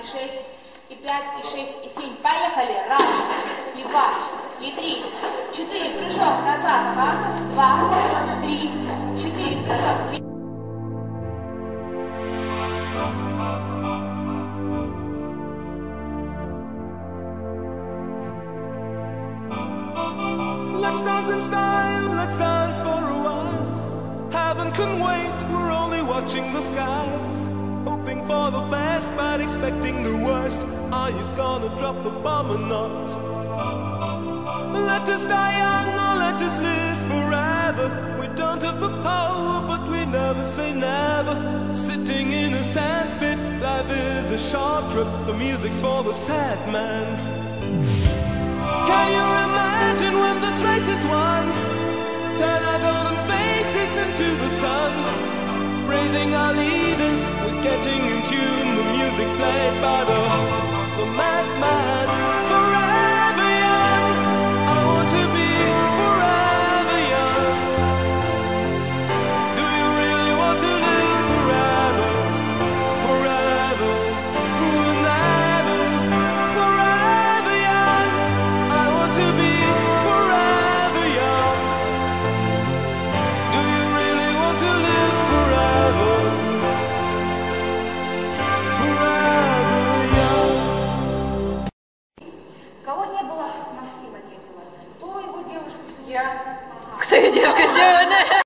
и 6, и 5, и 6, и 7. Поехали. Раз, и 2, и 3, 4. Прыжок назад. Раз, 2, 3, 4. Прыжок. Let's dance in style, let's dance for a while. Heaven can wait, we're only watching the skies. Hoping for the best, but expecting the worst. Are you gonna drop the bomb or not? Let us die young or let us live forever. We don't have the power, but we never say never. Sitting in a sandpit, life is a short trip. The music's for the sad man. Can you imagine when this race is won? Turn our golden faces into the sun. Praising our leaders, we're getting in tune. The music's played by the man.